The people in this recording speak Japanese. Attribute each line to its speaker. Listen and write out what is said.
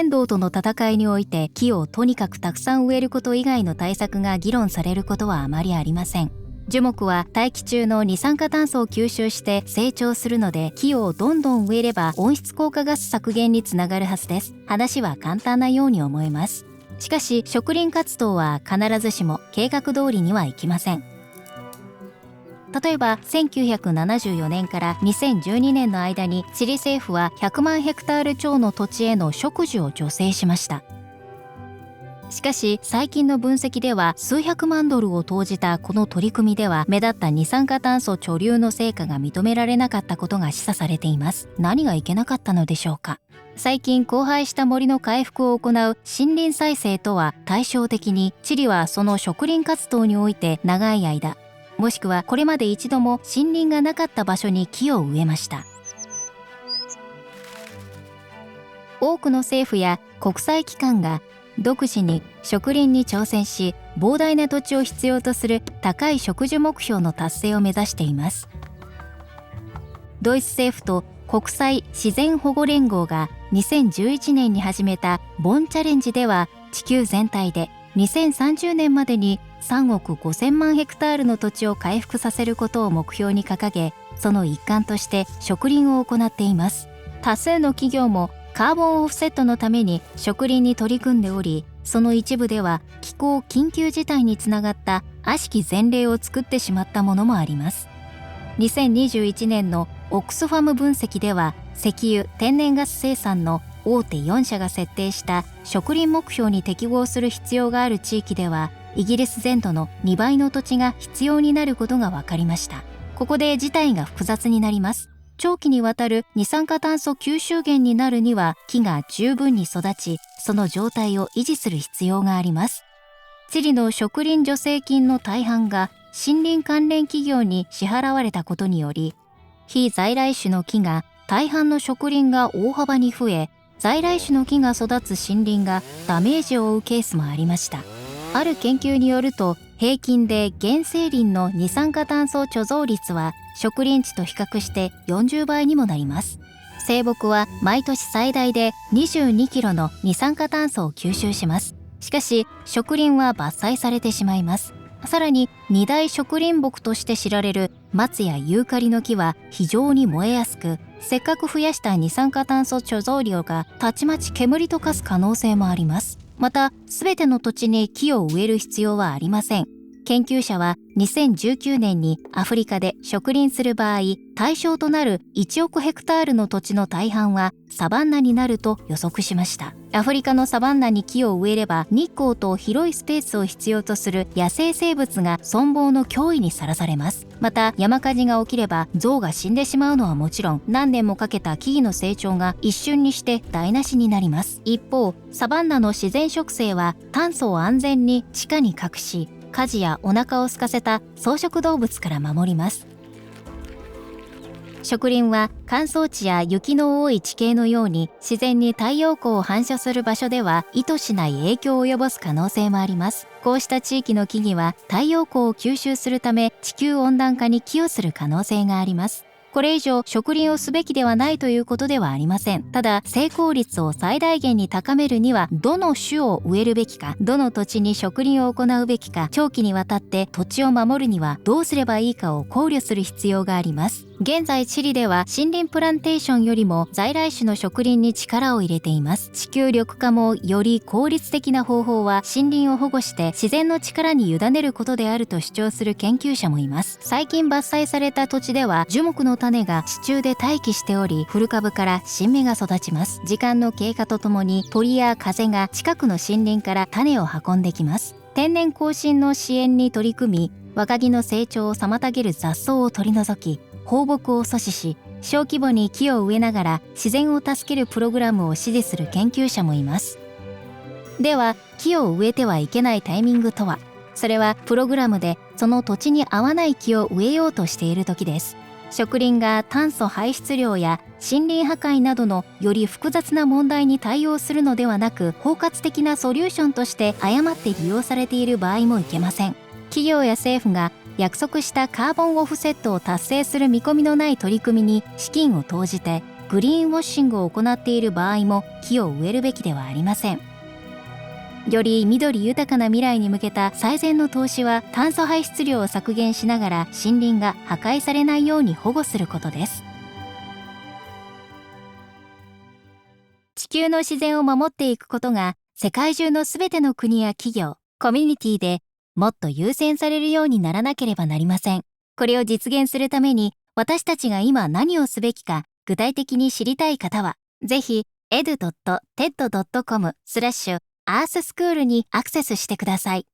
Speaker 1: 変動との戦いにおいて木をとにかくたくさん植えること以外の対策が議論されることはあまりありません。樹木は大気中の二酸化炭素を吸収して成長するので、木をどんどん植えれば温室効果ガス削減につながるはずです。話は簡単なように思えます。しかし植林活動は必ずしも計画通りにはいきません。例えば1974年から2012年の間にチリ政府は100万ヘクタール超の土地への植樹を助成しました。しかし最近の分析では数百万ドルを投じたこの取り組みでは目立った二酸化炭素貯留の成果が認められなかったことが示唆されています。何がいけなかったのでしょうか。最近荒廃した森の回復を行う森林再生とは対照的に、チリはその植林活動において長い間、もしくはこれまで一度も森林がなかった場所に木を植えました。多くの政府や国際機関が独自に植林に挑戦し、膨大な土地を必要とする高い植樹目標の達成を目指しています。ドイツ政府と国際自然保護連合が2011年に始めたボンチャレンジでは、地球全体で2030年までに3億5000万ヘクタールの土地を回復させることを目標に掲げ、その一環として植林を行っています。多数の企業もカーボンオフセットのために植林に取り組んでおり、その一部では気候緊急事態につながった悪しき前例を作ってしまったものもあります。2021年のオックスファム分析では、石油・天然ガス生産の大手4社が設定した植林目標に適合する必要がある地域では、イギリス全土の2倍の土地が必要になることが分かりました。ここで事態が複雑になります。長期にわたる二酸化炭素吸収源になるには、木が十分に育ち、その状態を維持する必要があります。チリの植林助成金の大半が森林関連企業に支払われたことにより、非在来種の木が大半の植林が大幅に増え、在来種の木が育つ森林がダメージを負うケースもありました。ある研究によると、平均で原生林の二酸化炭素貯蔵率は植林地と比較して40倍にもなります。生木は毎年最大で22キロの二酸化炭素を吸収します。しかし植林は伐採されてしまいます。さらに二大植林木として知られる松やユーカリの木は非常に燃えやすく、せっかく増やした二酸化炭素貯蔵量がたちまち煙と化す可能性もあります。また、すべての土地に木を植える必要はありません。研究者は2019年にアフリカで植林する場合、対象となる1億ヘクタールの土地の大半はサバンナになると予測しました。アフリカのサバンナに木を植えれば、日光と広いスペースを必要とする野生生物が存亡の脅威にさらされます。また、山火事が起きれば象が死んでしまうのはもちろん、何年もかけた木々の成長が一瞬にして台無しになります。一方、サバンナの自然植生は炭素を安全に地下に隠し、火事やお腹を空かせた草食動物から守ります。植林は乾燥地や雪の多い地形のように自然に太陽光を反射する場所では意図しない影響を及ぼす可能性もあります。こうした地域の木々は太陽光を吸収するため地球温暖化に寄与する可能性があります。これ以上植林をすべきではないということではありません。ただ、成功率を最大限に高めるには、どの種を植えるべきか、どの土地に植林を行うべきか、長期にわたって土地を守るにはどうすればいいかを考慮する必要があります。現在チリでは森林プランテーションよりも在来種の植林に力を入れています。地球緑化もより効率的な方法は森林を保護して自然の力に委ねることであると主張する研究者もいます。最近伐採された土地では樹木の種が地中で待機しており、古株から新芽が育ちます。時間の経過とともに鳥や風が近くの森林から種を運んできます。天然更新の支援に取り組み、若木の成長を妨げる雑草を取り除き、放牧を阻止し、小規模に木を植えながら自然を助けるプログラムを支持する研究者もいます。では、木を植えてはいけないタイミングとは？それはプログラムでその土地に合わない木を植えようとしている時です。植林が炭素排出量や森林破壊などのより複雑な問題に対応するのではなく、包括的なソリューションとして誤って利用されている場合もいけません。企業や政府が約束したカーボンオフセットを達成する見込みのない取り組みに資金を投じて、グリーンウォッシングを行っている場合も木を植えるべきではありません。より緑豊かな未来に向けた最善の投資は、炭素排出量を削減しながら森林が破壊されないように保護することです。地球の自然を守っていくことが、世界中のすべての国や企業、コミュニティでもっと優先されるようにならなければなりません。これを実現するために、私たちが今何をすべきか具体的に知りたい方は、ぜひ edu.ted.com/earthschool にアクセスしてください。